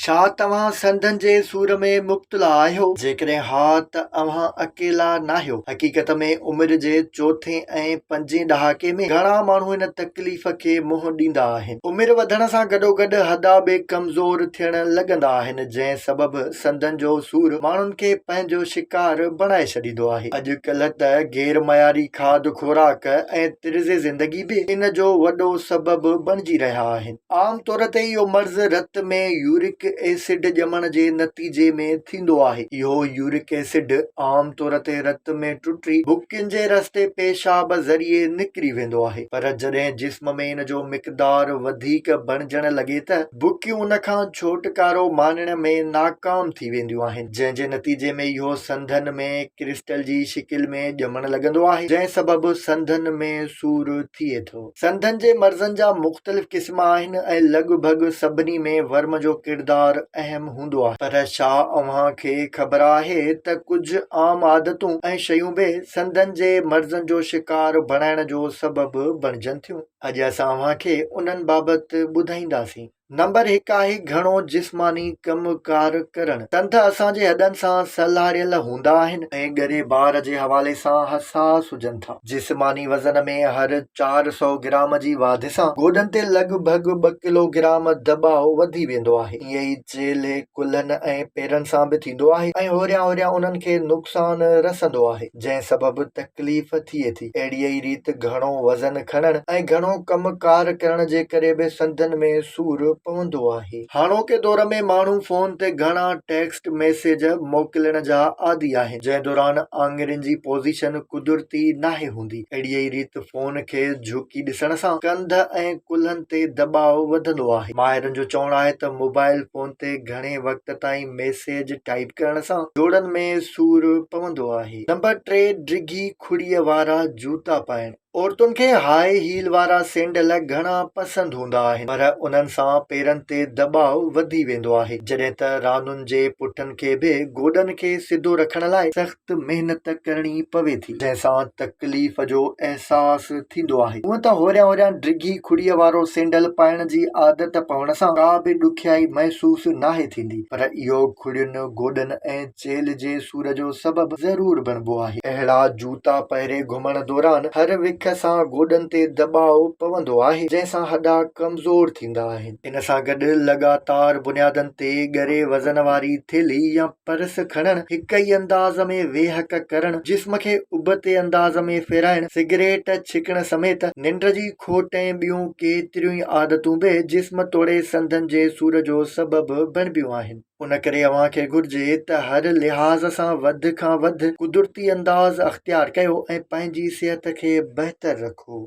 छा तव्हां संदनि जे सूर में मुब्तला आहियो? जेकॾहिं हा त अव्हां अकेला नाहियो। हक़ीक़त में उमिरि जे चोथें ऐं पंजें ॾहाके में घणा माण्हू हिन तकलीफ़ खे मुंहुं ॾींदा आहिनि। उमिरि वधण सां गॾोगॾु हॾा बि कमज़ोर थियण लॻंदा आहिनि, जंहिं सबबु संदनि जो सूर माण्हुनि खे पंहिंजो शिकार बणाए छॾींदो आहे। अॼुकल्ह त गैर मयारी खाध खुराक ऐं तर्ज़ ज़िंदगी बि इन जो वॾो सबबु बणिजी रहिया आहिनि। आम तौर ते इहो मर्ज़ रत में यूरिक एसिड ॼमण जे नतीजे में थींदो आहे। इहो यूरिक एसिड आम तौर ते रत में टुटी बुक्कियुनि जे रस्ते पेशाब ज़रिए निकिरी वेंदो आहे, पर जॾहिं जिस्म में इन जो मिक़दार वधीक बणिजण लॻे त बुक्कियूं उन खां छोटकारो मानण में नाकाम थी वेंदियूं आहिनि, जंहिं जे नतीजे में इहो संदनि में क्रिस्टल जी शिकिल में ॼमण लॻंदो आहे, जंहिं सबबु संदनि में सूर थिए थो। संदनि जे मर्ज़नि जा मुख़्तलिफ़ क़िस्म आहिनि ऐं लॻभॻि सभिनी में वर्म जो किरदार अहम हूंदो आहे। पर छा अव्हां खे ख़बर आहे त कुझु आम आदतूं ऐं शयूं बि संदनि जे मर्ज़नि जो शिकार बणाइण जो सबबु बणिजनि थियूं? अॼु असां अव्हां खे उन्हनि बाबति ॿुधाईंदासीं। नंबर 1 आहे घणो जिस्मानी कमकार करणु। ॾंद असांजे हॾनि सां सलारियल हूंदा आहिनि ऐं ॻरे ॿार जे हवाले सां हसास हुजनि था। जिस्मानी वज़न में हर 400 ग्राम जी वाधि सां गोॾनि ते लॻभॻि 2 किलोग्राम दबाव वधी वेंदो आहे। ईअं ई चेले कुल्हनि ऐं पेरनि सां बि थींदो आहे ऐं होरियां होरियां उन्हनि खे नुक़सान रसंदो आहे, जंहिं सबबु तकलीफ़ थिए थी। अहिड़ीअ ई रीति घणो वज़न खणणु ऐं घणो कमकार करण जे करे बि संदनि में सूर पवंदो आहे। हाणोके दौर में माण्हू फोन ते घणा टेक्स्ट मैसेज मोकिलण जा आदी आहिनि, जंहिं दौरान आङिरियुनि जी पोज़ीशन कुदरती नाहे हूंदी। अहिड़ीअ ई रीति फोन खे झुकी ॾिसण सां कंध ऐं कुल्हनि ते दबाव वधंदो आहे। माहिरनि जो चवणु आहे त मोबाइल फोन ते घणे वक़्त ताईं मैसेज टाइप करण सां जोड़नि में सूर पवंदो आहे। नंबर 3 डिघी खुड़ीअ वारा जूता पाइणु। औरतुनि खे हाई हील वारा सैंडल घणा पसंदि हूंदा आहिनि, पर उन्हनि सां पेरनि ते दबाव वधी वेंदो आहे, जॾहिं त रांदुनि जे पुठनि खे बि गोॾनि खे सिधो रखण लाइ सख़्त महिनत करणी पवे थी, जंहिं सां तकलीफ़ जो अहसास थींदो आहे। हूअं त होरियां होरियां डिघी खुड़ीअ वारो सैंडल पाइण जी आदत पवण सां का बि ॾुखियाई महसूस नाहे थींदी, पर इहो खुड़ियुनि, गोॾनि ऐं चेल जे सूर जो सबबु ज़रूर बणिबो आहे। अहिड़ा जूता पहिरे घुमण दौरान हर विख सां गोॾनि ते दबाव पवंदो आहे, जंहिं सां हॾा कमज़ोर थींदा आहिनि। इन सां गॾु लगातार बुनियादनि ते ॻरे वज़न वारी थेली या पर्स खणणु, हिक ई अंदाज़ में वेहक करणु, जिस्म खे उबते अंदाज़ में फेराइणु, सिगरेट छिकण समेत निंड जी खोट ऐं ॿियूं केतिरियूं ई आदतूं बि जिस्म तोड़े संदनि जे सूर जो सबबु बणिबियूं आहिनि। उन करे अव्हां खे घुर्जे त हर लिहाज़ सां वधि खां वधि कुदरती अंदाज़ अख़्तियार कयो ऐं पंहिंजी सिहत खे बहितर रखो।